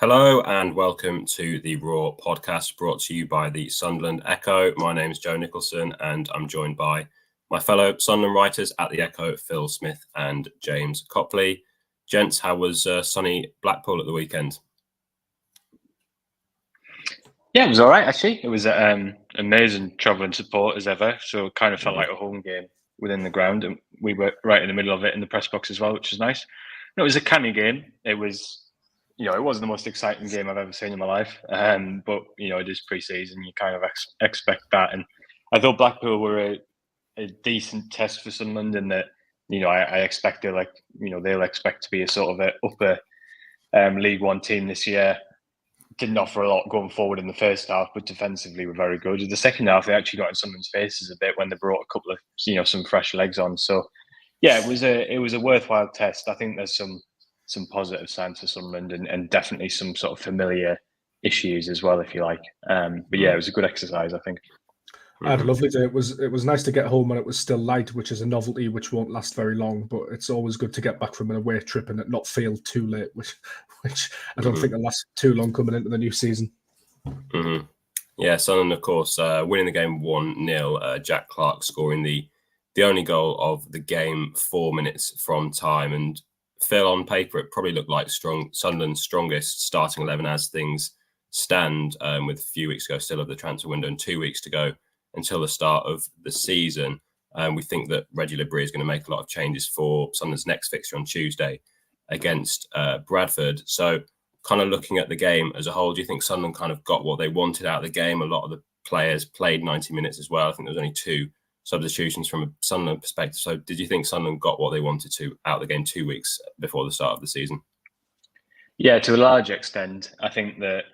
Hello and welcome to the Raw podcast brought to you by the Sunderland Echo. My name is Joe Nicholson and I'm joined by my fellow Sunderland writers at the Echo, Phil Smith and James Copley. Gents, how was sunny Blackpool at the weekend? Yeah, it was all right, actually. It was amazing travelling support as ever. So it kind of felt like a home game within the ground. And we were right in the middle of it in the press box as well, which was nice. No, it was a canny game. It was, it wasn't the most exciting game I've ever seen in my life. But, it is pre-season. You kind of expect that. And I thought Blackpool were a decent test for Sunderland in that, I expect they'll expect to be a sort of a upper League One team this year. Didn't offer a lot going forward in the first half, but defensively were very good. In the second half, they actually got in someone's faces a bit when they brought a couple of some fresh legs on. So yeah, it was a worthwhile test. I think there's some positive signs for Sunderland and definitely some sort of familiar issues as well, if you like. But yeah, it was a good exercise, I think. I had a lovely day. It was nice to get home when it was still light, which is a novelty which won't last very long. But it's always good to get back from an away trip and it not feel too late, which I don't think will last too long coming into the new season. Mm-hmm. Yeah, Sunderland, of course, winning the game 1-0. Jack Clark scoring the only goal of the game 4 minutes from time. And Phil, on paper, it probably looked like Sunderland's strongest starting 11 as things stand, with a few weeks to go still of the transfer window and 2 weeks to go until the start of the season. We think that Reggie Labrie is going to make a lot of changes for Sunderland's next fixture on Tuesday against Bradford. So kind of looking at the game as a whole, do you think Sunderland kind of got what they wanted out of the game? A lot of the players played 90 minutes as well. I think there was only 2 substitutions from a Sunderland perspective. So did you think Sunderland got what they wanted to out of the game 2 weeks before the start of the season? Yeah, to a large extent. I think that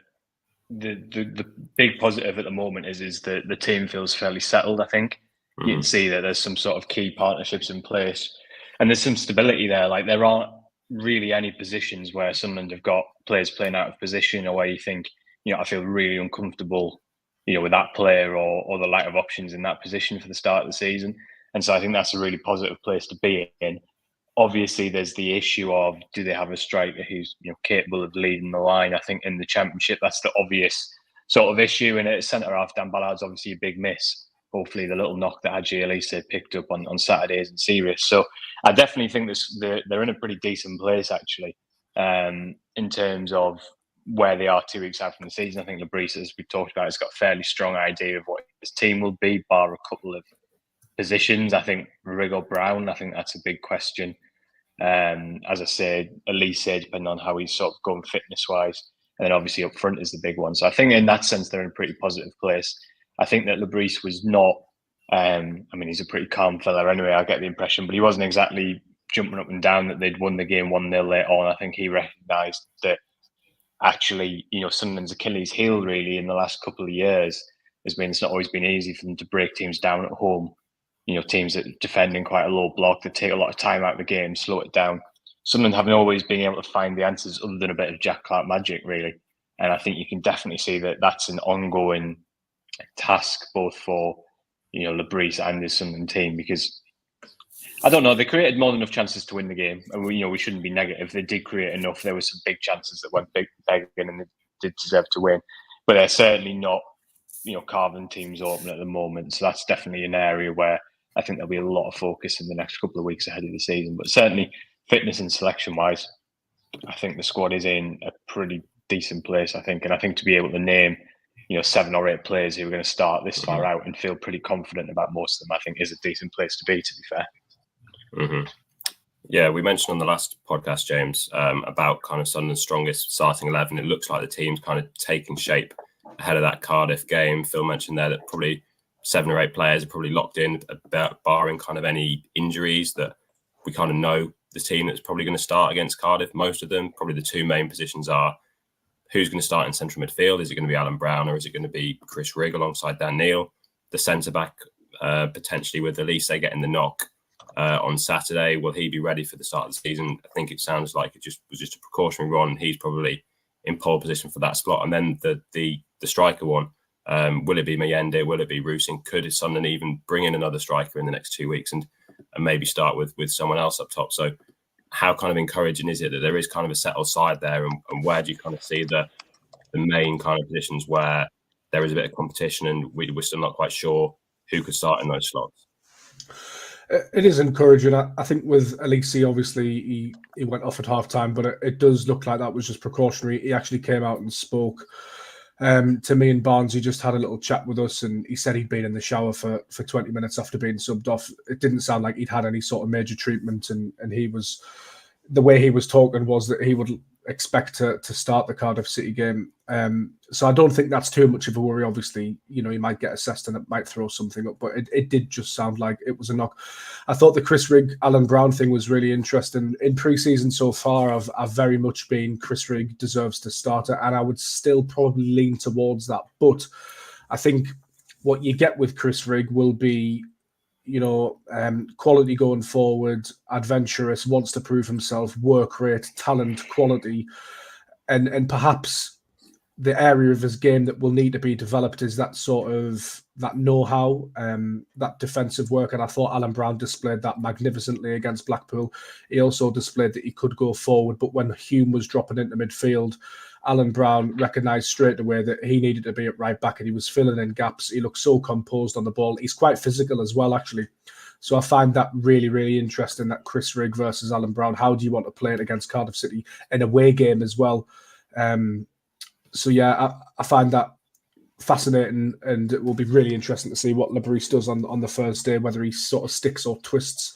the big positive at the moment is that the team feels fairly settled. I think you can see that there's some sort of key partnerships in place and there's some stability there. Like there aren't really any positions where Sunderland have got players playing out of position or where you think, I feel really uncomfortable, with that player or the lack of options in that position for the start of the season. And so I think that's a really positive place to be in. Obviously, there's the issue of, do they have a striker who's capable of leading the line? I think in the Championship, that's the obvious sort of issue. And at centre half, Dan Ballard's obviously a big miss. Hopefully, the little knock that Hadji Elise picked up on Saturday isn't serious. So I definitely think they're in a pretty decent place, actually, in terms of where they are 2 weeks out from the season. I think Labrie, as we talked about, has got a fairly strong idea of what his team will be, bar a couple of positions. I think Rigg or Brown, I think that's a big question. As I said, Elise, depending on how he's sort of going fitness-wise. And then obviously up front is the big one. So I think in that sense, they're in a pretty positive place. I think that Labrie was not, he's a pretty calm fella anyway, I get the impression, but he wasn't exactly jumping up and down that they'd won the game 1-0 late on. I think he recognised that actually, Sunderland's Achilles heel really in the last couple of years has been it's not always been easy for them to break teams down at home. Teams that defend in quite a low block, that take a lot of time out of the game, slow it down. Sunderland haven't always been able to find the answers other than a bit of Jack Clark magic, really. And I think you can definitely see that that's an ongoing task both for, Labrie and his Sunderland team, because I don't know, they created more than enough chances to win the game. And we shouldn't be negative. They did create enough. There were some big chances that went begging and they did deserve to win. But they're certainly not, carving teams open at the moment. So that's definitely an area where I think there'll be a lot of focus in the next couple of weeks ahead of the season. But certainly fitness and selection-wise, I think the squad is in a pretty decent place, I think. And I think to be able to name, 7 or 8 players who are going to start this far out and feel pretty confident about most of them, I think is a decent place to be fair. Mm-hmm. Yeah, we mentioned on the last podcast, James, about kind of Sunderland's strongest starting 11. It looks like the team's kind of taking shape ahead of that Cardiff game. Phil mentioned there that probably 7 or 8 players are probably locked in, barring kind of any injuries, that we kind of know the team that's probably going to start against Cardiff. Most of them, probably the 2 main positions are who's going to start in central midfield. Is it going to be Alan Brown or is it going to be Chris Rigg alongside Dan Neil? The centre-back, potentially with Elise getting the knock on Saturday. Will he be ready for the start of the season? I think it sounds like it was just a precautionary run. And he's probably in pole position for that slot. And then the striker one, will it be Mendy? Will it be Rusing? Could Sunderland even bring in another striker in the next 2 weeks and maybe start with someone else up top? So how kind of encouraging is it that there is kind of a settled side there, and where do you kind of see the main kind of positions where there is a bit of competition and we're still not quite sure who could start in those slots? It is encouraging. I think with Elise, obviously he went off at half time, but it does look like that was just precautionary. He actually came out and spoke to me and Barnes. He just had a little chat with us, and he said he'd been in the shower for 20 minutes after being subbed off. It didn't sound like he'd had any sort of major treatment, and he was, the way he was talking was that he would expect to start the Cardiff City game. So I don't think that's too much of a worry. Obviously, he might get assessed and it might throw something up, but it did just sound like it was a knock. I thought the Chris Rigg, Alan Brown thing was really interesting. In pre-season so far, I've very much been Chris Rigg deserves to start it, and I would still probably lean towards that. But I think what you get with Chris Rigg will be, quality going forward, adventurous, wants to prove himself, work rate, talent, quality, and perhaps the area of his game that will need to be developed is that sort of that know-how, that defensive work. And I thought Alan Brown displayed that magnificently against Blackpool. He also displayed that he could go forward, but when Hume was dropping into midfield, Alan Brown recognised straight away that he needed to be at right back, and he was filling in gaps. He looked so composed on the ball. He's quite physical as well, actually. So I find that really, really interesting, that Chris Rigg versus Alan Brown. How do you want to play it against Cardiff City? An away game as well. So yeah, I find that fascinating, and it will be really interesting to see what Lebris does on the Thursday, whether he sort of sticks or twists.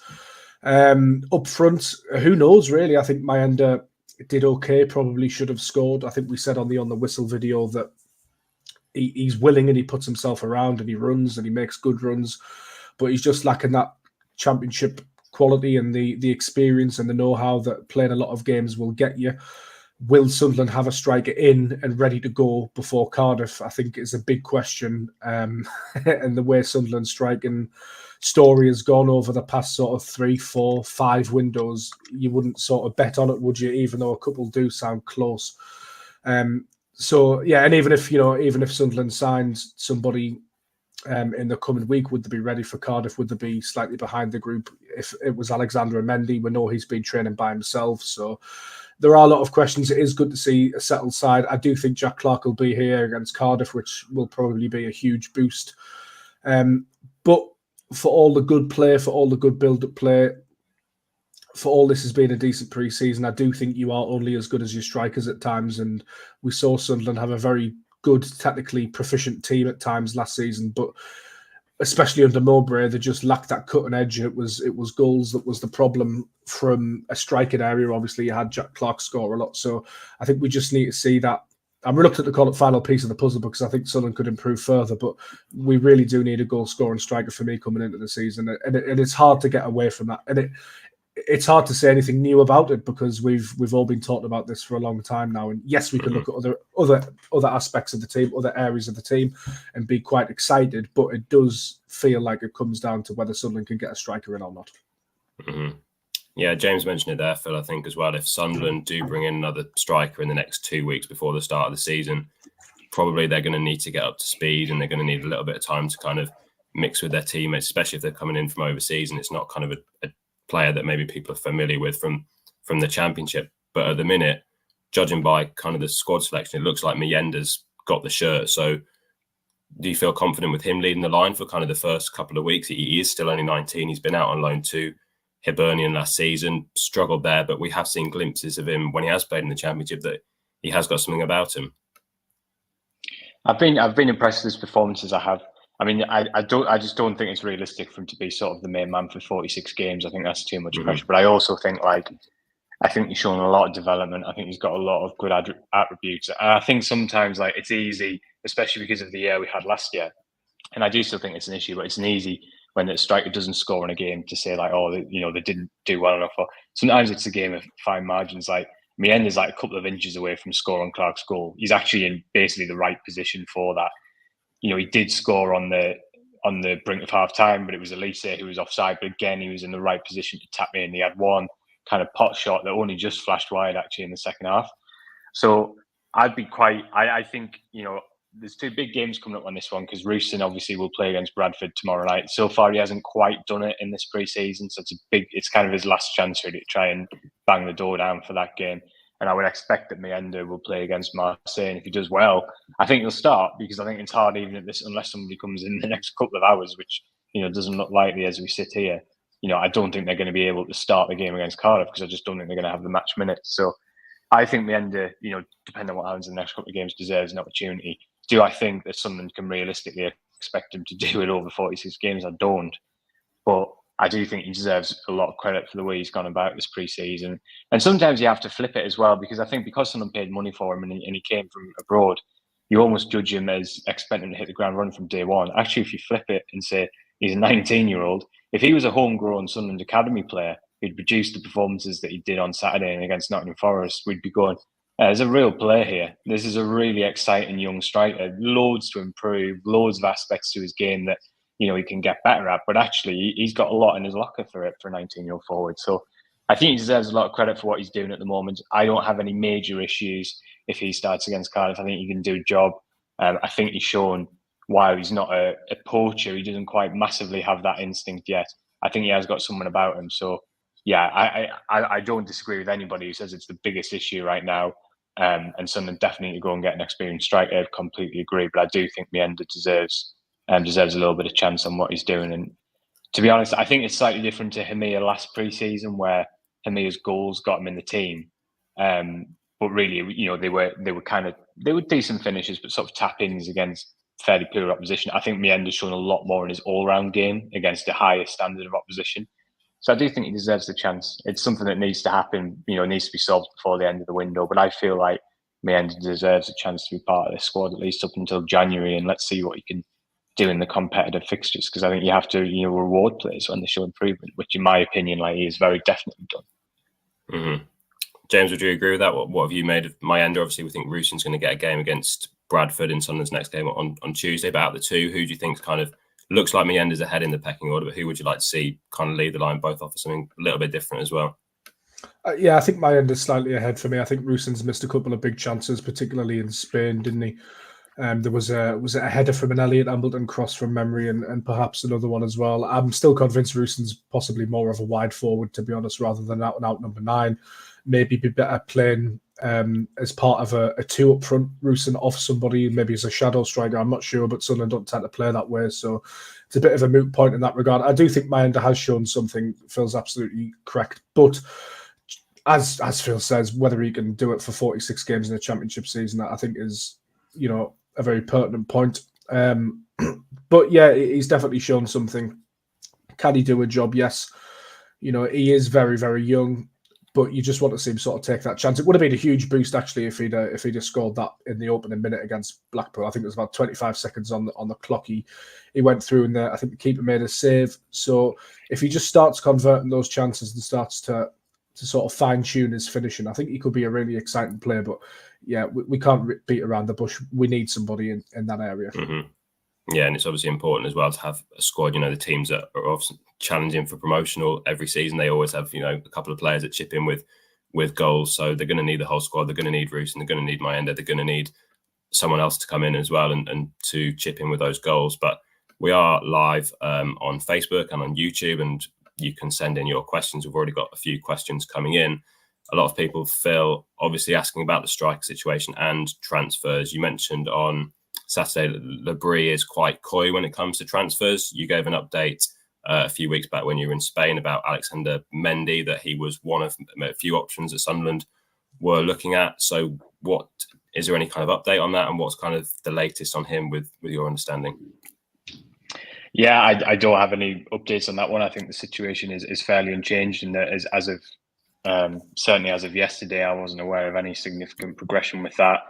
Up front, who knows, really? I think Mayenda did okay, probably should have scored. I think we said on the whistle video that he's willing and he puts himself around and he runs and he makes good runs, but he's just lacking that championship quality and the experience and the know-how that playing a lot of games will get you. Will Sunderland have a striker in and ready to go before Cardiff? I think is a big question. And the way Sunderland's striking story has gone over the past sort of 3, 4, 5 windows, you wouldn't sort of bet on it, would you? Even though a couple do sound close. So yeah, and even if Sunderland signs somebody in the coming week, would they be ready for Cardiff? Would they be slightly behind the group? If it was Alexander and Mendy, we know he's been training by himself. So there are a lot of questions. It is good to see a settled side. I do think Jack Clarke will be here against Cardiff, which will probably be a huge boost. But for all the good play, for all the good build-up play, for all this has been a decent pre-season, I do think you are only as good as your strikers at times. And we saw Sunderland have a very good, technically proficient team at times last season, but especially under Mowbray, they just lacked that cutting edge. It was goals that was the problem from a striking area. Obviously, you had Jack Clarke score a lot. So I think we just need to see that. I'm reluctant to call it final piece of the puzzle because I think Sunderland could improve further, but we really do need a goal-scoring striker for me coming into the season. And it's hard to get away from that. And it's hard to say anything new about it because we've all been talking about this for a long time now. And yes, we can look at other aspects of the team, other areas of the team, and be quite excited. But it does feel like it comes down to whether Sunderland can get a striker in or not. Mm-hmm. Yeah, James mentioned it there, Phil, I think as well. If Sunderland do bring in another striker in the next 2 weeks before the start of the season, probably they're going to need to get up to speed and they're going to need a little bit of time to kind of mix with their teammates, especially if they're coming in from overseas and it's not kind of a player that maybe people are familiar with from the Championship. But at the minute, judging by kind of the squad selection, it looks like Mayenda's got the shirt. So do you feel confident with him leading the line for kind of the first couple of weeks? He is still only 19. He's been out on loan to Hibernian last season, struggled there, but we have seen glimpses of him when he has played in the Championship that he has got something about him. I've been impressed with his performances. I mean, I just don't think it's realistic for him to be sort of the main man for 46 games. I think that's too much pressure. But I also think I think he's shown a lot of development. I think he's got a lot of good attributes. And I think sometimes it's easy, especially because of the year we had last year. And I do still think it's an issue, but it's an easy when the striker doesn't score in a game to say they didn't do well enough. Or sometimes it's a game of fine margins. Like Mienda's a couple of inches away from scoring Clarke's goal. He's actually in basically the right position for that. He did score on the brink of half time, but it was Elise who was offside. But again, he was in the right position to tap in. He had one kind of pot shot that only just flashed wide actually in the second half. So I think, there's 2 big games coming up on this one because Royston obviously will play against Bradford tomorrow night. So far, he hasn't quite done it in this pre-season. So it's kind of his last chance really to try and bang the door down for that game. And I would expect that Mendy will play against Marseille. And if he does well, I think he'll start, because I think it's hard even at this, unless somebody comes in the next couple of hours, which, doesn't look likely as we sit here. I don't think they're going to be able to start the game against Cardiff, because I just don't think they're going to have the match minutes. So I think Mendy, depending on what happens in the next couple of games, deserves an opportunity. Do I think that Sunderland can realistically expect him to do it over 46 games? I don't. But I do think he deserves a lot of credit for the way he's gone about this pre-season. And sometimes you have to flip it as well, because I think because someone paid money for him and he came from abroad, you almost judge him as expecting him to hit the ground running from day one. Actually, if you flip it and say he's a 19-year-old, if he was a homegrown Sunderland Academy player who'd produced the performances that he did on Saturday and against Nottingham Forest, we'd be going, there's a real player here. This is a really exciting young striker, loads to improve, loads of aspects to his game that he can get better at. But actually, he's got a lot in his locker for a 19-year-old forward. So I think he deserves a lot of credit for what he's doing at the moment. I don't have any major issues if he starts against Cardiff. I think he can do a job. I think he's shown, while he's not a poacher, he doesn't quite massively have that instinct yet. I think he has got someone about him. So, yeah, I don't disagree with anybody who says it's the biggest issue right now. And Sunderland definitely to go and get an experienced striker. I completely agree. But I do think Mendy deserves a little bit of chance on what he's doing. And to be honest, I think it's slightly different to Hamir last pre-season, where Hamir's goals got him in the team. But really, they were decent finishes, but sort of tap-ins against fairly poor opposition. I think Mendy's shown a lot more in his all-round game against the highest standard of opposition. So I do think he deserves the chance. It's something that needs to happen, needs to be solved before the end of the window. But I feel like Mendy deserves a chance to be part of this squad, at least up until January, and let's see what he can do in the competitive fixtures, because I think you have to reward players when they show improvement, which in my opinion, he is very definitely done. Mm-hmm. James, would you agree with that? What have you made of Mendy? Obviously, we think Rusyn's going to get a game against Bradford in Sunderland's next game on Tuesday. But out of the two, who do you think kind of looks like Mendy's ahead in the pecking order? But who would you like to see kind of lead the line? Both offer something a little bit different as well. I think Mendy's slightly ahead for me. I think Rusyn's missed a couple of big chances, particularly in Spain, didn't he? There was a header from an Elliot Ambleton cross from memory, and perhaps another one as well. I'm still convinced Rusyn's possibly more of a wide forward, to be honest, rather than out and out number 9. Maybe be better playing as part of a 2 up front, Rusyn off somebody, maybe as a shadow striker. I'm not sure, but Sunderland don't tend to play that way, so it's a bit of a moot point in that regard. I do think Mendy has shown something. Phil's absolutely correct, but as Phil says, whether he can do it for 46 games in a championship season, I think is a very pertinent point. But yeah, he's definitely shown something. Can he do a job? Yes. He is very, very young, but you just want to see him sort of take that chance. It would have been a huge boost actually if he'd scored that in the opening minute against Blackpool. I think it was about 25 seconds on the clock. He went through, and I think the keeper made a save. So if he just starts converting those chances and starts to sort of fine tune his finishing, I think he could be a really exciting player. But yeah, we can't beat around the bush. We need somebody in that area. Mm-hmm. Yeah, and it's obviously important as well to have a squad. The teams that are obviously challenging for promotional every season, they always have a couple of players that chip in with goals. So they're going to need the whole squad. They're going to need Rusyn. They're going to need Mendy. They're going to need someone else to come in as well and to chip in with those goals. But we are live on Facebook and on YouTube, and you can send in your questions. We've already got a few questions coming in. A lot of people, Phil, obviously asking about the striker situation and transfers. You mentioned on Saturday that Labrie is quite coy when it comes to transfers. You gave an update a few weeks back when you were in Spain about Alexander Mendy, that he was one of a few options that Sunderland were looking at. So is there any kind of update on that, and what's kind of the latest on him with your understanding? Yeah, I don't have any updates on that one. I think the situation is fairly unchanged, and that as of certainly as of yesterday, I wasn't aware of any significant progression with that.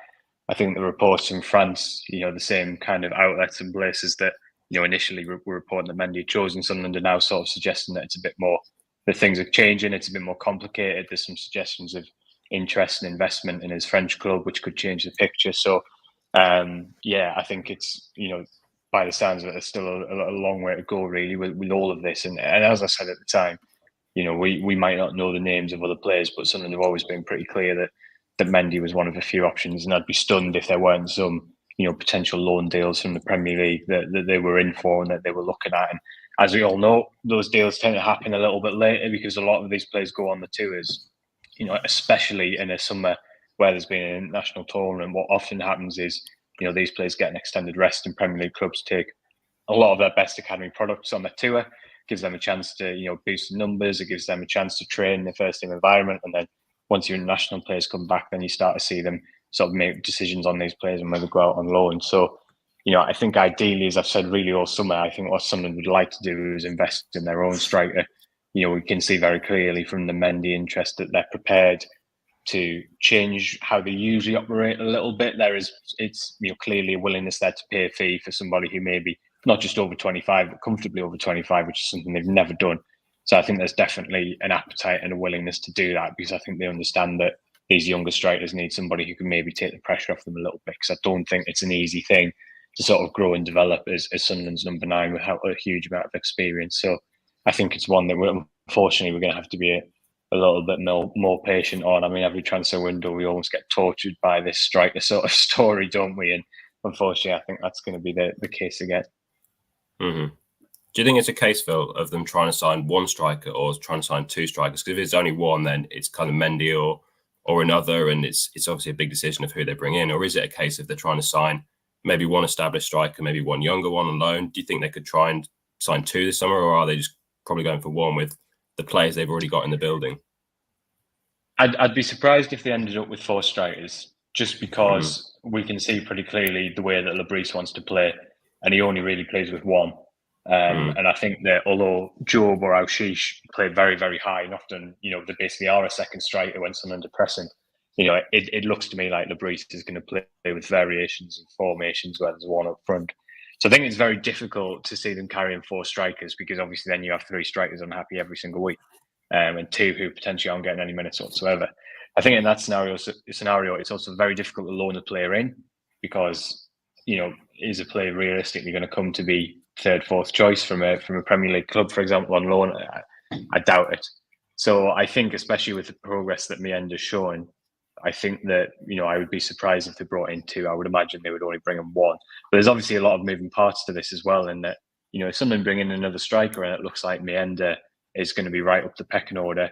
I think the reports from France, the same kind of outlets and places that initially were reporting that Mendy had chosen Sunderland are now sort of suggesting that it's a bit more, that things are changing. It's a bit more complicated. There's some suggestions of interest and investment in his French club, which could change the picture. So, I think it's by the sounds of it, there's still a long way to go, really, with all of this. And as I said at the time, we might not know the names of other players, but Sunderland have always been pretty clear that Mendy was one of a few options, and I'd be stunned if there weren't some, potential loan deals from the Premier League that they were in for and that they were looking at. And as we all know, those deals tend to happen a little bit later because a lot of these players go on the tours, especially in a summer where there's been an international tournament, what often happens is, these players get an extended rest, and Premier League clubs take a lot of their best academy products on the tour. Gives them a chance to, boost the numbers. It gives them a chance to train in the first team environment. And then once your international players come back, then you start to see them sort of make decisions on these players and whether they go out on loan. So, I think ideally, as I've said really all summer, I think what Sunderland would like to do is invest in their own striker. We can see very clearly from the Mendy interest that they're prepared to change how they usually operate a little bit. It's clearly a willingness there to pay a fee for somebody who may be not just over 25, but comfortably over 25, which is something they've never done. So I think there's definitely an appetite and a willingness to do that, because I think they understand that these younger strikers need somebody who can maybe take the pressure off them a little bit, because I don't think it's an easy thing to sort of grow and develop as Sunderland's number 9 without a huge amount of experience. So I think it's one that unfortunately we're going to have to be a little bit more patient on. I mean, every transfer window we almost get tortured by this striker sort of story, don't we? And unfortunately, I think that's going to be the case again. Mm-hmm. Do you think it's a case, Phil, of them trying to sign one striker or trying to sign 2 strikers? Because if it's only one, then it's kind of Mendy or another, and it's obviously a big decision of who they bring in. Or is it a case of they're trying to sign maybe one established striker, maybe one younger one on loan? Do you think they could try and sign 2 this summer, or are they just probably going for one with the players they've already got in the building? I'd be surprised if they ended up with 4 strikers, just because we can see pretty clearly the way that Lebris wants to play, and he only really plays with one. And I think that although Jobe or Aushish play very, very high, and often, they basically are a second striker when someone under pressing, it looks to me like Lebris is going to play with variations and formations where there's one up front. So I think it's very difficult to see them carrying 4 strikers, because obviously then you have 3 strikers unhappy every single week, and 2 who potentially aren't getting any minutes whatsoever. I think in that scenario, it's also very difficult to loan a player in, because, is a player realistically going to come to be 3rd, 4th choice from a Premier League club, for example, on loan? I doubt it. So I think, especially with the progress that Mendy's shown, I think that, I would be surprised if they brought in 2. I would imagine they would only bring in 1. But there's obviously a lot of moving parts to this as well, in that, if someone bring in another striker and it looks like Mendy is going to be right up the pecking order,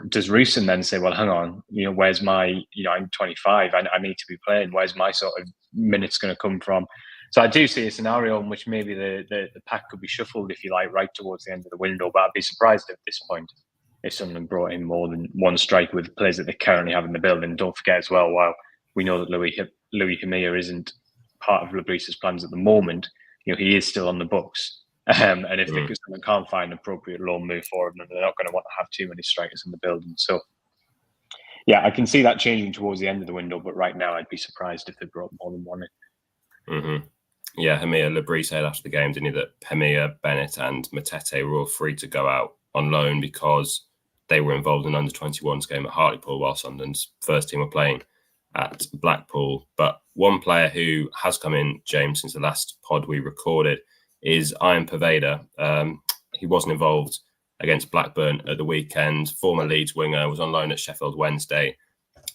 does Reeson then say, well, hang on, where's my, I'm 25, I need to be playing, where's my sort of minutes going to come from? So I do see a scenario in which maybe the pack could be shuffled, if you like, right towards the end of the window. But I'd be surprised at this point if someone brought in more than 1 striker with players that they currently have in the building. Don't forget as well, while we know that Louis Hamia isn't part of Lebris's plans at the moment, he is still on the books. And if they can't find an appropriate loan move for him, then they're not going to want to have too many strikers in the building. So, yeah, I can see that changing towards the end of the window. But right now, I'd be surprised if they brought more than 1 in. Mm-hmm. Yeah, Lebris said after the game, didn't he, that Hamia, Bennett and Matete were all free to go out on loan because they were involved in under-21s game at Hartlepool while Sunderland's first team were playing at Blackpool. But one player who has come in, James, since the last pod we recorded is Poveda. He wasn't involved against Blackburn at the weekend. Former Leeds winger, was on loan at Sheffield Wednesday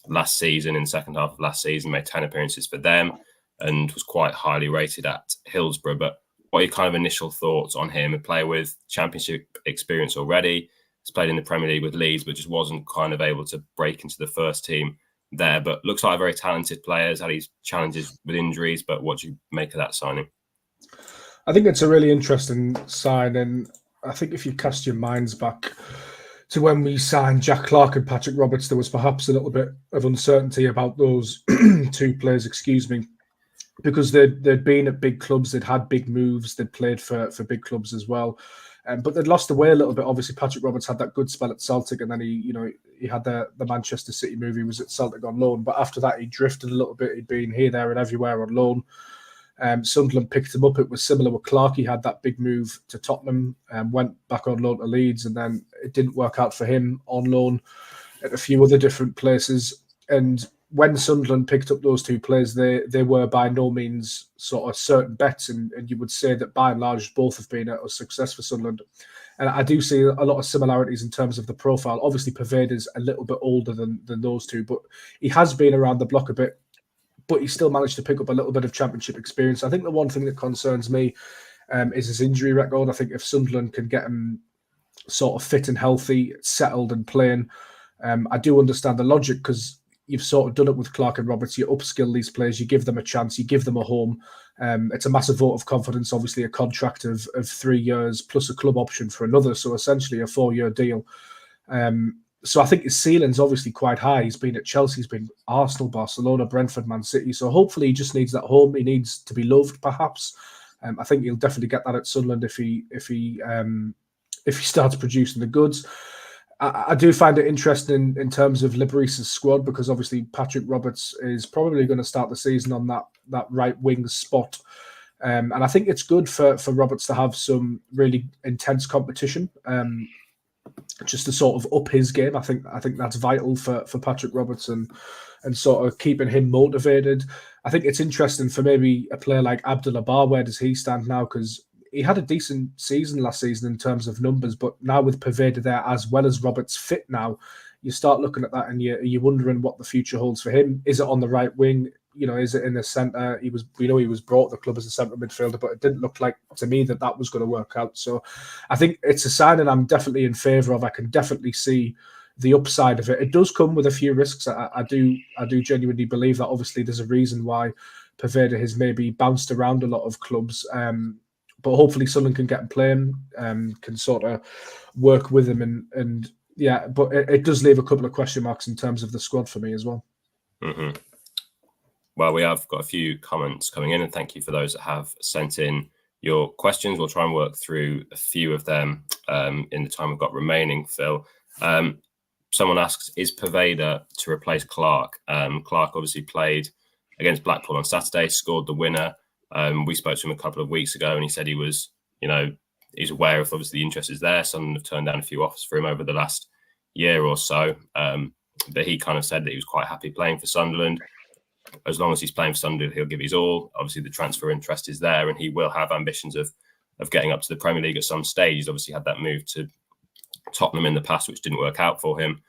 last season, in the second half of last season, made 10 appearances for them and was quite highly rated at Hillsborough. But what are your kind of initial thoughts on him? A player with championship experience already, has played in the Premier League with Leeds, but just wasn't kind of able to break into the first team there. But looks like a very talented player, has had his challenges with injuries. But what do you make of that signing? I think it's a really interesting sign. And I think if you cast your minds back to when we signed Jack Clark and Patrick Roberts, there was perhaps a little bit of uncertainty about those 2 players, because they'd been at big clubs, they'd had big moves, they'd played for big clubs as well. But they'd lost the way a little bit. Obviously, Patrick Roberts had that good spell at Celtic, and then he had the Manchester City move. He was at Celtic on loan. But after that, he drifted a little bit. He'd been here, there and everywhere on loan. Sunderland picked him up. It was similar with Clark. He had that big move to Tottenham and went back on loan to Leeds, and then it didn't work out for him on loan at a few other different places. And when Sunderland picked up those 2 players, they were by no means sort of certain bets, and you would say that by and large both have been a success for Sunderland. And I do see a lot of similarities in terms of the profile. Obviously, Poveda's a little bit older than those 2, but he has been around the block a bit, but he still managed to pick up a little bit of championship experience. I think the one thing that concerns me is his injury record. I think if Sunderland can get him sort of fit and healthy, settled and playing, I do understand the logic because you've sort of done it with Clark and Roberts. You upskill these players, you give them a chance, you give them a home. It's a massive vote of confidence, obviously a contract of 3 years plus a club option for another. So essentially a 4-year deal. So I think his ceiling's obviously quite high. He's been at Chelsea, he's been Arsenal, Barcelona, Brentford, Man City. So hopefully he just needs that home. He needs to be loved, perhaps. I think he'll definitely get that at Sunderland if he starts producing the goods. I do find it interesting in terms of Liberice's squad because obviously Patrick Roberts is probably going to start the season on that right wing spot. And I think it's good for Roberts to have some really intense competition. Just to sort of up his game. I think that's vital for Patrick Roberts and sort of keeping him motivated. I think it's interesting for maybe a player like Abdullah Bar. Where does he stand now? Because he had a decent season last season in terms of numbers, but now with Poveda there as well as Roberts fit now, you start looking at that and you're wondering what the future holds for him. Is it on the right wing? Is it in the centre? We know he was brought to the club as a centre midfielder, but it didn't look like to me that was going to work out. So I think it's a signing I'm definitely in favour of. I can definitely see the upside of it. It does come with a few risks. I do genuinely believe that obviously there's a reason why Poveda has maybe bounced around a lot of clubs. But hopefully Sunderland can get him playing, can sort of work with him and yeah, but it does leave a couple of question marks in terms of the squad for me as well. Mm-hmm. Well, we have got a few comments coming in, and thank you for those that have sent in your questions. We'll try and work through a few of them in the time we've got remaining, Phil. Someone asks, is Poveda to replace Clark? Clark obviously played against Blackpool on Saturday, scored the winner. We spoke to him a couple of weeks ago, and he said he was, he's aware of obviously the interest is there. Sunderland have turned down a few offers for him over the last year or so. But he kind of said that he was quite happy playing for Sunderland. As long as he's playing for Sunderland, he'll give his all. Obviously, the transfer interest is there, and he will have ambitions of getting up to the Premier League at some stage. He's obviously had that move to Tottenham in the past, which didn't work out for him.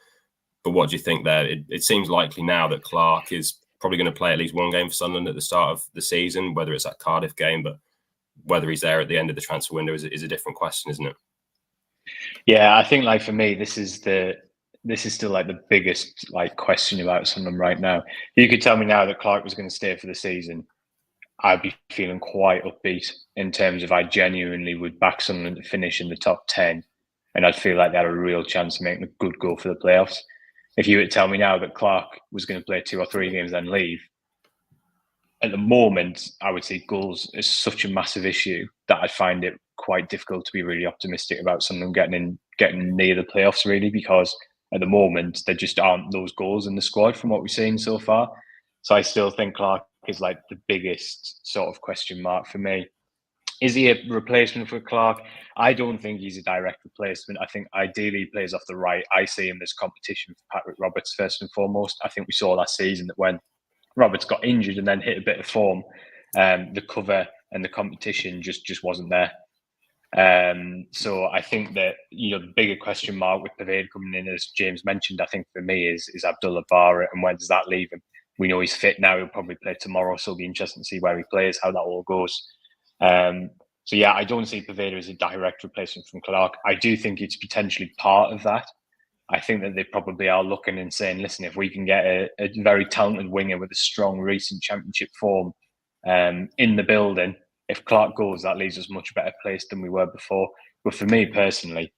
But what do you think there? It seems likely now that Clark is probably going to play at least one game for Sunderland at the start of the season, whether it's that Cardiff game, but whether he's there at the end of the transfer window is a different question, isn't it? Yeah, I think for me, this is still the biggest question about Sunderland right now. You could tell me now that Clark was going to stay for the season, I'd be feeling quite upbeat in terms of I genuinely would back Sunderland to finish in the top 10, and I'd feel like they had a real chance of making a good go for the playoffs. If you were to tell me now that Clark was going to play 2 or 3 games then leave, at the moment, I would say goals is such a massive issue that I find it quite difficult to be really optimistic about Sunderland getting near the playoffs, really, because at the moment, there just aren't those goals in the squad from what we've seen so far. So I still think Clark is the biggest sort of question mark for me. Is he a replacement for Clark? I don't think he's a direct replacement. I think ideally he plays off the right. I see him as competition for Patrick Roberts first and foremost. I think we saw last season that when Roberts got injured and then hit a bit of form, the cover and the competition just wasn't there. So I think that the bigger question mark with Poveda coming in, as James mentioned, I think for me is Abdullah Bar, and when does that leave him? We know he's fit now; he'll probably play tomorrow, so it'll be interesting to see where he plays, how that all goes. So yeah, I don't see Poveda as a direct replacement from Clark. I do think it's potentially part of that. I think that they probably are looking and saying, listen, if we can get a very talented winger with a strong recent championship form in the building, if Clark goes, that leaves us much better placed than we were before. But for me personally,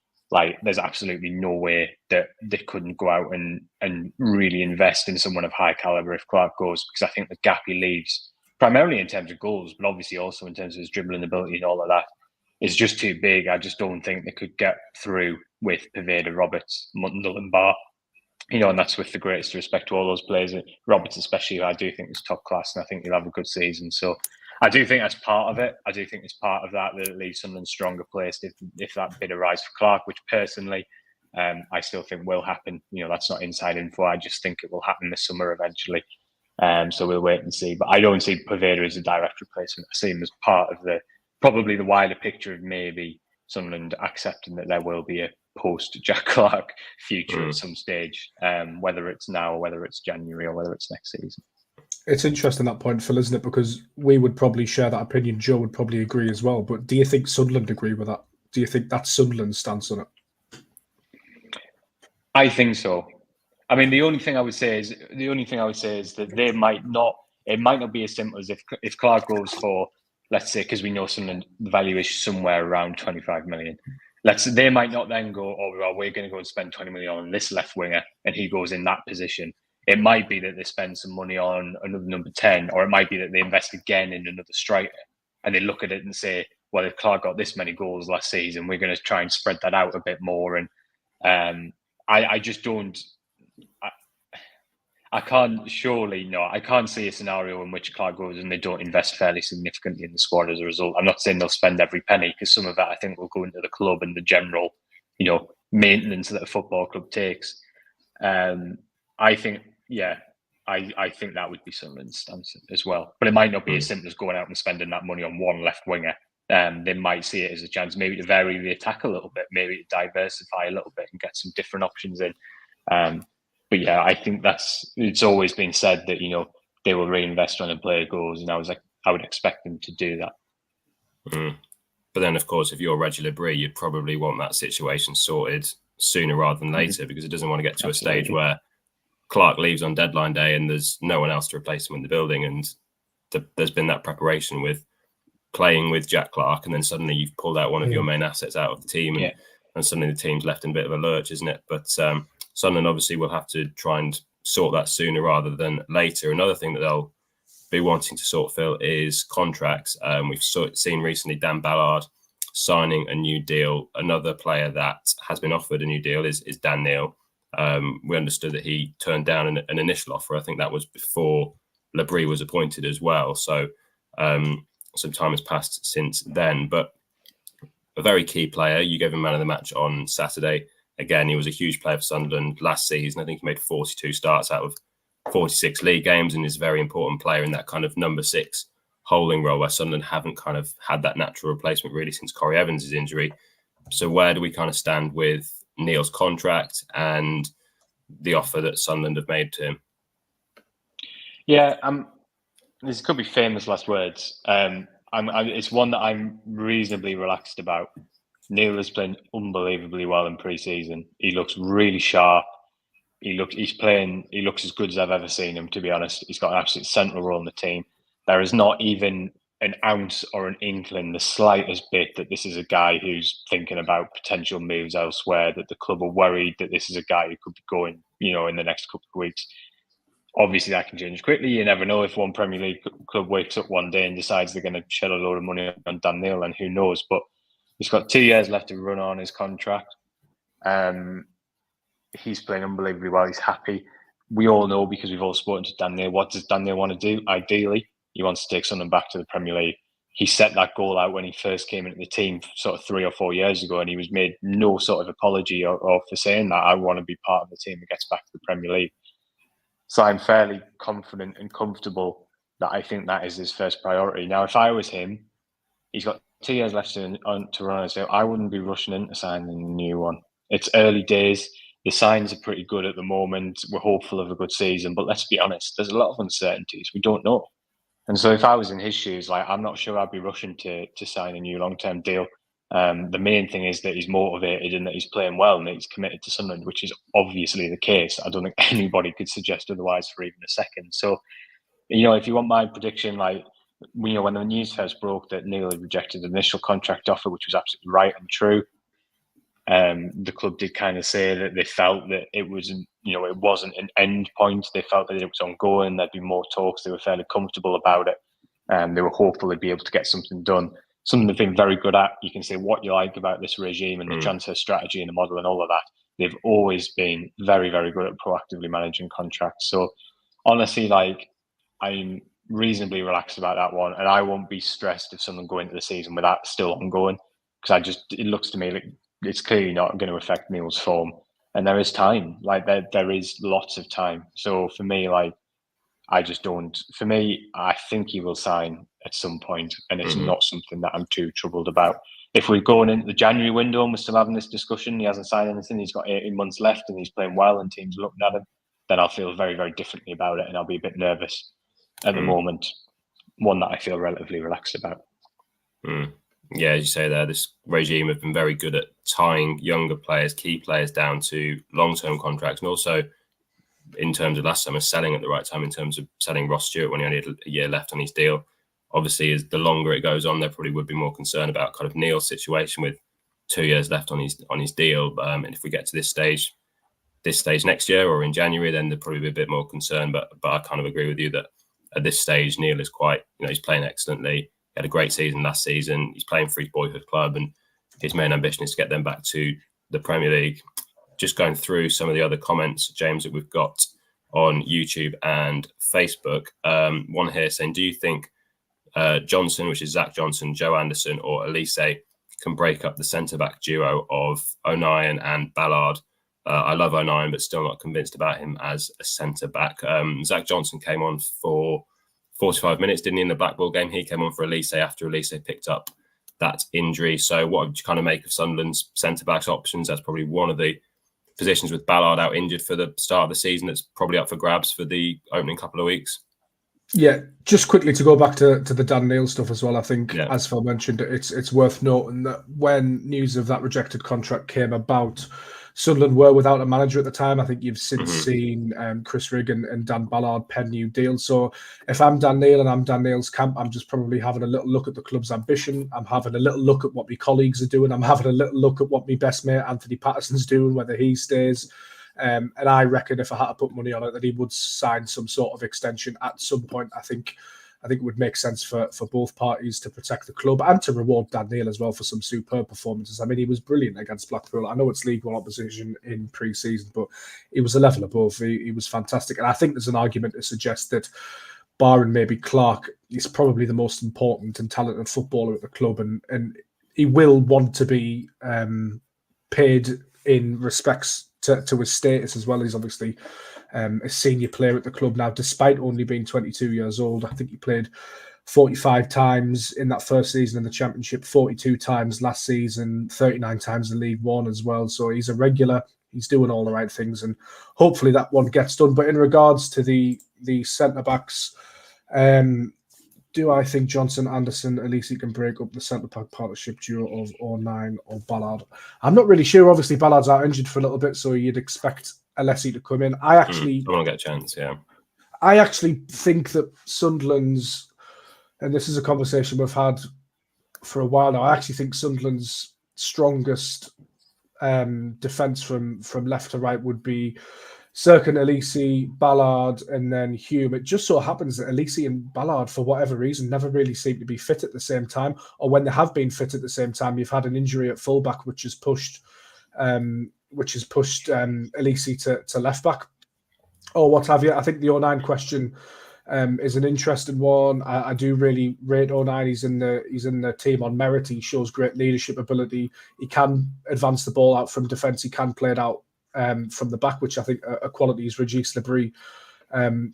there's absolutely no way that they couldn't go out and really invest in someone of high caliber if Clark goes, because I think the gap he leaves, primarily in terms of goals, but obviously also in terms of his dribbling ability and all of that, is just too big. I just don't think they could get through with Poveda, Roberts, Mundell and Bar. And that's with the greatest respect to all those players. Roberts especially, who I do think is top class, and I think he'll have a good season. So I do think that's part of it. I do think it's part of that it leaves Sunderland stronger placed if that bid arrives for Clark, which personally I still think will happen. That's not inside info. I just think it will happen this summer eventually. So we'll wait and see. But I don't see Poveda as a direct replacement. I see him as part of probably the wider picture of maybe Sunderland accepting that there will be a post-Jack Clark future at some stage, whether it's now or whether it's January or whether it's next season. It's interesting, that point, Phil, isn't it? Because we would probably share that opinion. Joe would probably agree as well. But do you think Sunderland agree with that? Do you think that's Sunderland's stance on it? I think so. I mean, the only thing I would say is that they might not. It might not be as simple as if Clark goes for, let's say, because we know the valuation somewhere around 25 million. They might not then go, oh, well, we're going to go and spend 20 million on this left winger, and he goes in that position. It might be that they spend some money on another number 10, or it might be that they invest again in another striker, and they look at it and say, well, if Clark got this many goals last season, we're going to try and spread that out a bit more. And I just don't. I can't see a scenario in which Clark goes and they don't invest fairly significantly in the squad as a result. I'm not saying they'll spend every penny, because some of that I think will go into the club and the general, maintenance that a football club takes. I think that would be Sunderland's stance as well. But it might not be as simple as going out and spending that money on one left winger. They might see it as a chance maybe to vary the attack a little bit, maybe to diversify a little bit and get some different options in. But yeah, I think it's always been said that, they will reinvest when a player goes, and I would expect them to do that. But then, of course, if you're Reggie Labrie, you'd probably want that situation sorted sooner rather than later, because it doesn't want to get to a stage where Clark leaves on deadline day and there's no one else to replace him in the building. And there's been that preparation with playing with Jack Clark, and then suddenly you've pulled out one of your main assets out of the team, and suddenly the team's left in a bit of a lurch, isn't it? But Sunderland obviously will have to try and sort that sooner rather than later. Another thing that they'll be wanting to sort, Phil, is contracts. We've seen recently Dan Ballard signing a new deal. Another player that has been offered a new deal is Dan Neil. We understood that he turned down an initial offer. I think that was before Labrie was appointed as well. So some time has passed since then. But a very key player. You gave him man of the match on Saturday. Again, he was a huge player for Sunderland last season. I think he made 42 starts out of 46 league games, and is a very important player in that kind of number 6 holding role, where Sunderland haven't kind of had that natural replacement really since Corey Evans' injury. So where do we kind of stand with Neil's contract and the offer that Sunderland have made to him? Yeah, this could be famous last words. It's one that I'm reasonably relaxed about. Neil has played unbelievably well in pre-season. He looks really sharp. He looks as good as I've ever seen him, to be honest. He's got an absolute central role in the team. There is not even an ounce or an inkling, the slightest bit, that this is a guy who's thinking about potential moves elsewhere, that the club are worried that this is a guy who could be going, in the next couple of weeks. Obviously, that can change quickly. You never know if one Premier League club wakes up one day and decides they're going to shell a load of money on Dan Neil, and who knows. But he's got 2 years left to run on his contract. He's playing unbelievably well. He's happy. We all know, because we've all spoken to Dan Neil, what does Dan Neil want to do? Ideally, he wants to take Sunderland back to the Premier League. He set that goal out when he first came into the team sort of 3 or 4 years ago, and he was made no sort of apology or for saying that. I want to be part of the team that gets back to the Premier League. So I'm fairly confident and comfortable that I think that is his first priority. Now, if I was him, he's got 2 years left to run on. So I wouldn't be rushing into signing a new one. It's early days. The signs are pretty good at the moment. We're hopeful of a good season, but let's be honest, there's a lot of uncertainties. We don't know. And so if I was in his shoes, I'm not sure I'd be rushing to sign a new long-term deal. The main thing is that he's motivated and that he's playing well and that he's committed to Sunderland, which is obviously the case. I don't think anybody could suggest otherwise for even a second. So, if you want my prediction, when the news first broke that Neil had rejected the initial contract offer, which was absolutely right and true, the club did kind of say that they felt that it wasn't an end point. They felt that it was ongoing. There'd be more talks. They were fairly comfortable about it. They were hopeful they'd be able to get something done. Something they've been very good at. You can say what you like about this regime and the transfer strategy and the model and all of that. They've always been very, very good at proactively managing contracts. So honestly, I'm reasonably relaxed about that one, and I won't be stressed if someone go into the season with that still ongoing, because it looks to me like it's clearly not going to affect Neil's form, and there is time. There is lots of time. So for me, I just don't. For me, I think he will sign at some point, and it's not something that I'm too troubled about. If we're going into the January window and we're still having this discussion, he hasn't signed anything, he's got 18 months left and he's playing well and teams looking at him, then I'll feel very, very differently about it, and I'll be a bit nervous. At the moment, one that I feel relatively relaxed about. Yeah, as you say there, this regime have been very good at tying younger players, key players, down to long-term contracts, and also in terms of last summer, selling at the right time in terms of selling Ross Stewart when he only had a year left on his deal. Obviously, as the longer it goes on, there probably would be more concern about kind of Neil's situation with 2 years left on his deal. And if we get to this stage next year or in January, then there'd probably be a bit more concern. But I kind of agree with you that at this stage, Neil is quite, he's playing excellently. He had a great season last season. He's playing for his boyhood club, and his main ambition is to get them back to the Premier League. Just going through some of the other comments, James, that we've got on YouTube and Facebook. One here saying, do you think Johnson, which is Zach Johnson, Joe Anderson, or Elise can break up the centre-back duo of O'Nien and Ballard? I love O'Nien, but still not convinced about him as a centre-back. Zach Johnson came on for 45 minutes, didn't he, in the Blackpool game? He came on for Elise after Elise picked up that injury. So what would you kind of make of Sunderland's centre-backs options? That's probably one of the positions with Ballard out injured for the start of the season that's probably up for grabs for the opening couple of weeks. Yeah, just quickly to go back to the Dan Neil stuff as well, I think, as Phil mentioned, it's worth noting that when news of that rejected contract came about, Sunderland were without a manager at the time. I think you've since seen Chris Rigg and Dan Ballard pen new deals. So if I'm Dan Neil and I'm Dan Neil's camp, I'm just probably having a little look at the club's ambition. I'm having a little look at what my colleagues are doing. I'm having a little look at what my best mate Anthony Patterson's doing, whether he stays. And I reckon if I had to put money on it, that he would sign some sort of extension at some point. I think it would make sense for both parties to protect the club and to reward Dan Neil as well for some superb performances. I mean, he was brilliant against Blackpool. I know it's League One opposition in pre-season, but he was a level above. He was fantastic. And I think there's an argument to suggest that, barring maybe Clark, he's probably the most important and talented footballer at the club. And he will want to be paid in respects to his status as well. He's obviously a senior player at the club now, despite only being 22 years old. I think he played 45 times in that first season in the Championship, 42 times last season, 39 times in League One as well. So he's a regular. He's doing all the right things, and hopefully that one gets done. But in regards to the centre-backs, do I think Johnson, Anderson, Elise can break up the centre-back partnership duo of O'Nien or Ballard? I'm not really sure. Obviously, Ballard's out injured for a little bit, so you'd expect Alessi to come in. I want to get a chance, yeah. I actually think that Sunderland's, and this is a conversation we've had for a while now, I actually think Sunderland's strongest defence from left to right would be Serkin, Elise, Ballard, and then Hume. It just so happens that Elise and Ballard, for whatever reason, never really seem to be fit at the same time. Or when they have been fit at the same time, you've had an injury at fullback, which has pushed Elise to left back, or what have you. I think the O'Nien question is an interesting one. I do really rate O'Nien. He's in the team on merit. He shows great leadership ability. He can advance the ball out from defence. He can play it out from the back, which I think a quality is Regis Lebris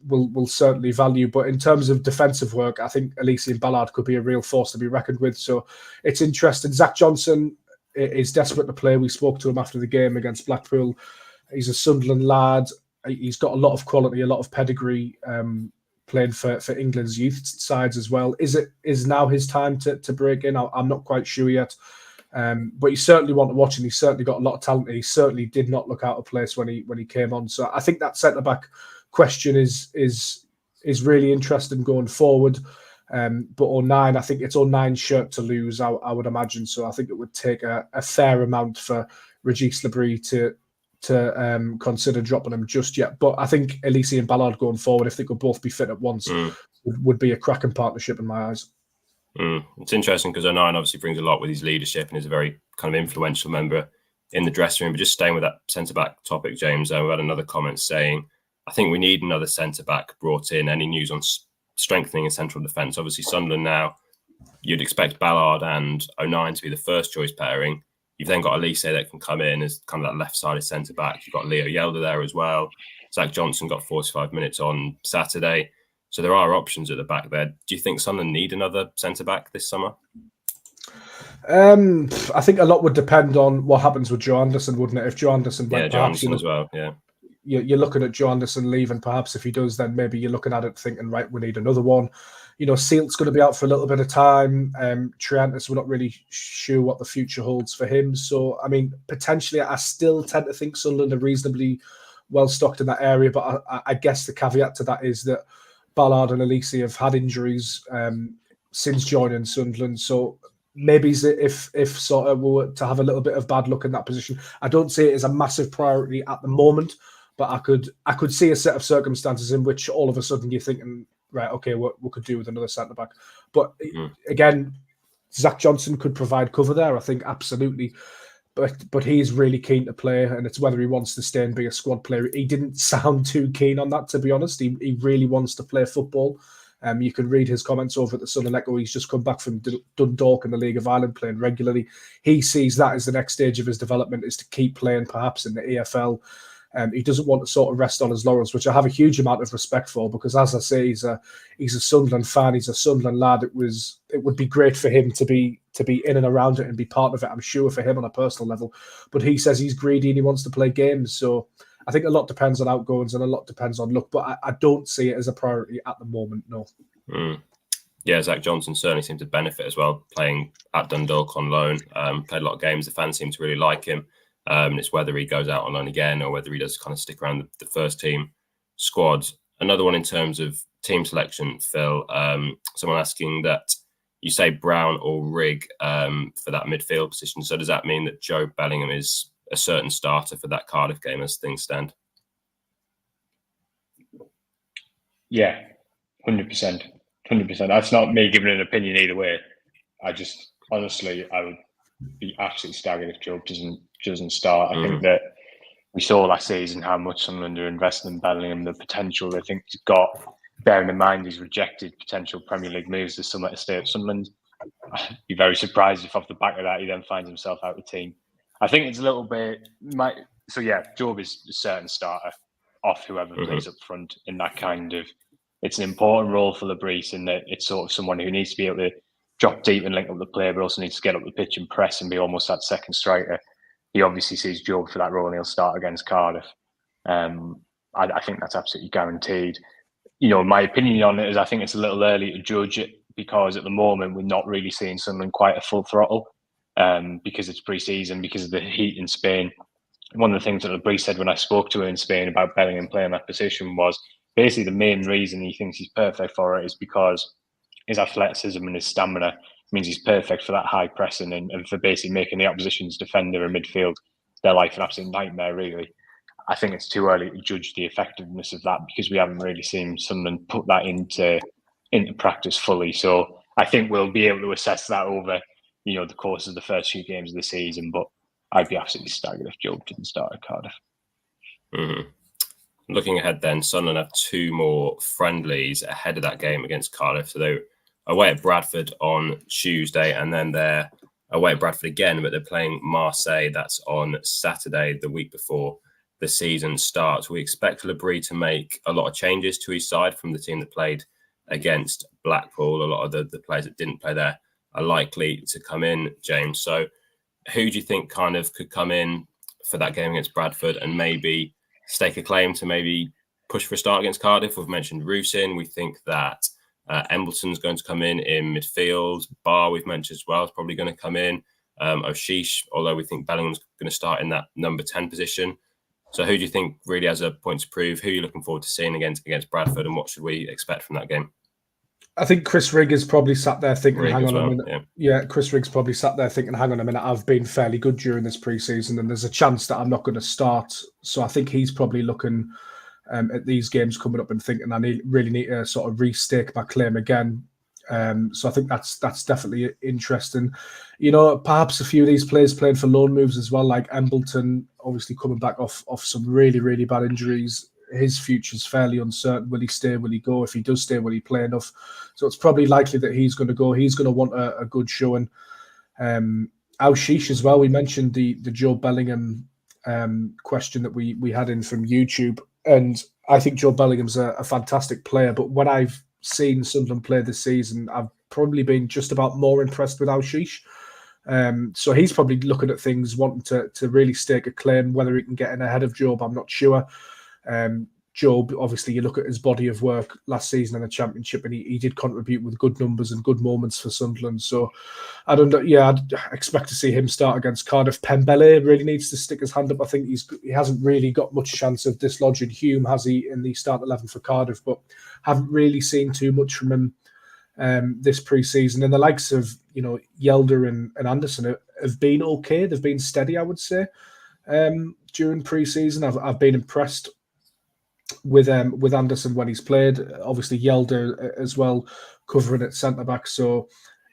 will certainly value. But in terms of defensive work, I think Elise and Ballard could be a real force to be reckoned with. So it's interesting. Zach Johnson is desperate to play. We spoke to him after the game against Blackpool. He's a Sunderland lad. He's got a lot of quality, a lot of pedigree, playing for England's youth sides as well. Is now his time to break in? I'm not quite sure yet. But you certainly want to watch him. He's certainly got a lot of talent. He certainly did not look out of place when he came on. So I think that centre back question is really interesting going forward. But O'Nien, I think it's O'Nien's shirt to lose, I would imagine. So I think it would take a fair amount for Regis Lebris to consider dropping him just yet. But I think Elise and Ballard going forward, if they could both be fit at once, would be a cracking partnership in my eyes. It's interesting because O'Nien obviously brings a lot with his leadership and is a very kind of influential member in the dressing room. But just staying with that centre-back topic, James, we had another comment saying, I think we need another centre-back brought in. Any news on strengthening in central defence? Obviously, Sunderland now, you'd expect Ballard and O'Nien to be the first choice pairing. You've then got Elise that can come in as kind of that left-sided centre-back. You've got Leo Yelder there as well. Zach Johnson got 45 minutes on Saturday. So there are options at the back there. Do you think Sunderland need another centre-back this summer? I think a lot would depend on what happens with Joe Anderson, wouldn't it? If Joe Anderson went, Joe Anderson as well, yeah. You're looking at Joe Anderson leaving. Perhaps if he does, then maybe you're looking at it thinking, right, we need another one. Sealt's going to be out for a little bit of time. Triantis, we're not really sure what the future holds for him. So, I mean, potentially, I still tend to think Sunderland are reasonably well stocked in that area. But I guess the caveat to that is that Ballard and Elise have had injuries since joining Sunderland. So maybe if sort of we were to have a little bit of bad luck in that position, I don't see it as a massive priority at the moment. But I could see a set of circumstances in which all of a sudden you're thinking, right, okay, we could do with another centre back. But again, Zach Johnson could provide cover there. I think absolutely. But he's really keen to play, and it's whether he wants to stay and be a squad player. He didn't sound too keen on that, to be honest. He really wants to play football. You can read his comments over at the Sunderland Echo. He's just come back from Dundalk in the League of Ireland playing regularly. He sees that as the next stage of his development, is to keep playing perhaps in the EFL. He doesn't want to sort of rest on his laurels, which I have a huge amount of respect for, because, as I say, he's a Sunderland fan. He's a Sunderland lad. It would be great for him to be in and around it and be part of it, I'm sure, for him on a personal level. But he says he's greedy and he wants to play games. So I think a lot depends on outgoings and a lot depends on luck. But I don't see it as a priority at the moment, no. Yeah, Zach Johnson certainly seemed to benefit as well, playing at Dundalk on loan. Played a lot of games. The fans seem to really like him. And it's whether he goes out on loan again or whether he does kind of stick around the first team squad. Another one in terms of team selection, Phil. Someone asking that you say Brown or Rigg for that midfield position. So does that mean that Jobe Bellingham is a certain starter for that Cardiff game as things stand? Yeah, 100%. 100%. That's not me giving an opinion either way. I just, honestly, I would be absolutely staggered if Jobe doesn't start. I think that we saw last season how much Sunderland are investing in Bellingham, the potential they think he's got, bearing in mind he's rejected potential Premier League moves this summer to stay at Sunderland. I'd be very surprised if off the back of that he then finds himself out of the team. I think it's a little bit... Jobe is a certain starter off whoever plays up front in that kind of... It's an important role for Labrise in that it's sort of someone who needs to be able to drop deep and link up the play, but also needs to get up the pitch and press and be almost that second striker. He obviously sees Jobe for that role and he'll start against Cardiff. I think that's absolutely guaranteed. My opinion on it is I think it's a little early to judge it, because at the moment we're not really seeing Sunderland quite a full throttle because it's pre-season, because of the heat in Spain. One of the things that Labrise said when I spoke to him in Spain about Bellingham playing that position was basically the main reason he thinks he's perfect for it is because his athleticism and his stamina means he's perfect for that high pressing and for basically making the opposition's defender and midfield their life an absolute nightmare, really. I think it's too early to judge the effectiveness of that because we haven't really seen Sunderland put that into practice fully. So I think we'll be able to assess that over, the course of the first few games of the season. But I'd be absolutely staggered if Jobe didn't start at Cardiff. Looking ahead then, Sunderland have 2 more friendlies ahead of that game against Cardiff. So they're away at Bradford on Tuesday, and then they're away at Bradford again, but they're playing Marseille. That's on Saturday, the week before the season starts. We expect Labrie to make a lot of changes to his side from the team that played against Blackpool. A lot of the players that didn't play there are likely to come in, James. So who do you think kind of could come in for that game against Bradford and maybe stake a claim to maybe push for a start against Cardiff? We've mentioned Rusin. We think that Embleton's going to come in midfield. Barr, we've mentioned as well, is probably going to come in. Oshish, although we think Bellingham's going to start in that number 10 position. So who do you think really has a point to prove? Who are you looking forward to seeing against Bradford, and what should we expect from that game? I think Chris Rigg is probably sat there thinking, hang on a minute. Yeah, Chris Rigg's probably sat there thinking, hang on a minute, I've been fairly good during this pre-season and there's a chance that I'm not going to start. So I think he's probably looking at these games coming up and thinking, I really need to sort of restake my claim again. So I think that's definitely interesting. Perhaps a few of these players playing for loan moves as well, like Embleton, obviously coming back off some really, really bad injuries. His future's fairly uncertain. Will he stay? Will he go? If he does stay, will he play enough? So it's probably likely that he's going to go. He's going to want a good showing. Oshish as well. We mentioned the Jobe Bellingham question that we had in from YouTube, and I think Jobe Bellingham's a fantastic player. But when I've seen Sunderland play this season, I've probably been just about more impressed with Oshish. So he's probably looking at things, wanting to really stake a claim. Whether he can get in ahead of Jobe, I'm not sure. Jobe, obviously, you look at his body of work last season in the Championship, and he did contribute with good numbers and good moments for Sunderland. So I don't know. Yeah, I'd expect to see him start against Cardiff. Pembele really needs to stick his hand up. I think he hasn't really got much chance of dislodging Hume, has he, in the start 11 for Cardiff? But haven't really seen too much from him this pre-season. And the likes of Yelder and Anderson have been okay. They've been steady, I would say. During pre-season, I've been impressed with Anderson when he's played. Obviously, Yelder as well, covering at centre back. So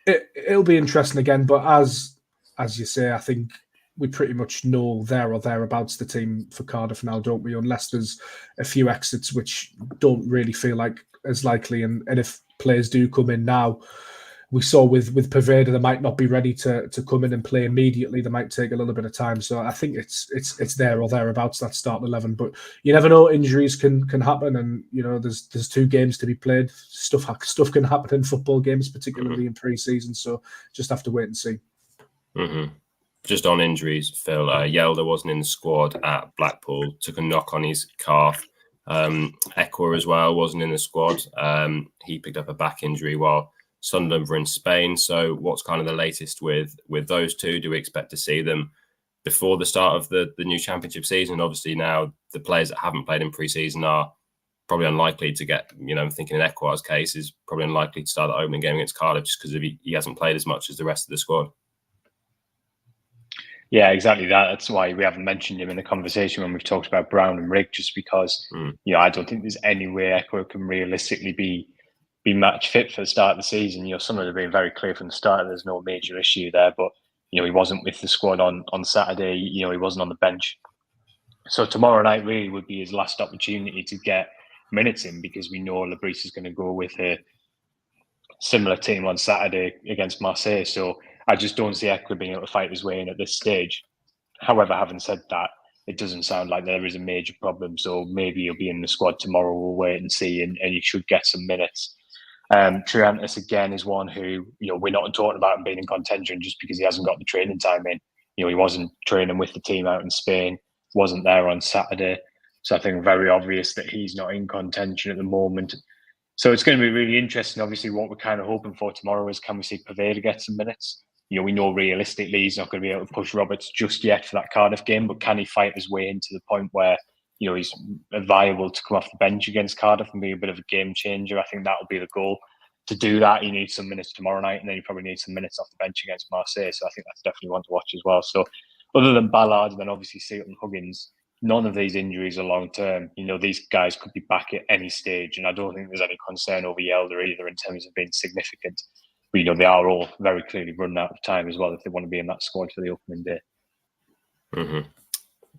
it'll be interesting again. But as you say, I think we pretty much know there or thereabouts the team for Cardiff now, don't we? Unless there's a few exits which don't really feel like as likely. And if players do come in now, we saw with Poveda, they might not be ready to come in and play immediately. They might take a little bit of time. So I think it's there or thereabouts, that start 11. But you never know, injuries can happen, and there's 2 games to be played. Stuff can happen in football games, particularly in pre-season. So just have to wait and see. Mm-hmm. Just on injuries, Phil, Yelder wasn't in the squad at Blackpool, took a knock on his calf. Ekwa as well wasn't in the squad. He picked up a back injury while Sunderland were in Spain. So what's kind of the latest with those two? Do we expect to see them before the start of the new Championship season? Obviously now the players that haven't played in pre-season are probably unlikely to get, thinking in Ekwa's case, is probably unlikely to start the opening game against Cardiff just because he hasn't played as much as the rest of the squad. Yeah, exactly that. That's why we haven't mentioned him in the conversation when we've talked about Brown and Rigg, just because I don't think there's any way Ekwa can realistically be match fit for the start of the season. Sunderland have been very clear from the start there's no major issue there, but he wasn't with the squad on Saturday. He wasn't on the bench. So tomorrow night really would be his last opportunity to get minutes in, because we know Labrise is going to go with a similar team on Saturday against Marseille. So I just don't see Ekwa being able to fight his way in at this stage. However, having said that, it doesn't sound like there is a major problem. So maybe he'll be in the squad tomorrow. We'll wait and see, and he should get some minutes. Triantis again is one who we're not talking about him being in contention just because he hasn't got the training time in. He wasn't training with the team out in Spain, wasn't there on Saturday, so I think very obvious that he's not in contention at the moment. So it's going to be really interesting. Obviously, what we're kind of hoping for tomorrow is, can we see Poveda get some minutes? We know realistically he's not going to be able to push Roberts just yet for that Cardiff game, but can he fight his way into the point where he's viable to come off the bench against Cardiff and be a bit of a game changer? I think that will be the goal. To do that, he needs some minutes tomorrow night, and then he probably needs some minutes off the bench against Marseille. So I think that's definitely one to watch as well. So other than Ballard and then obviously Seaton Huggins, none of these injuries are long term. These guys could be back at any stage, and I don't think there's any concern over Yelder either in terms of being significant. But they are all very clearly running out of time as well if they want to be in that squad for the opening day. Mm-hmm.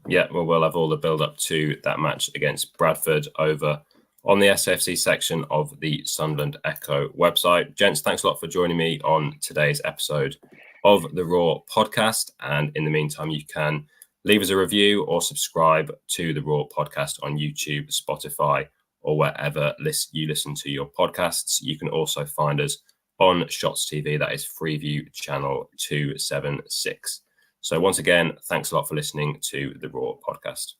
Yeah, well, we'll have all the build-up to that match against Bradford over on the SFC section of the Sunderland Echo website. Gents, thanks a lot for joining me on today's episode of the Raw podcast. And in the meantime, you can leave us a review or subscribe to the Raw podcast on YouTube, Spotify, or wherever you listen to your podcasts. You can also find us on Shots TV, that is Freeview channel 276. So once again, thanks a lot for listening to the Raw podcast.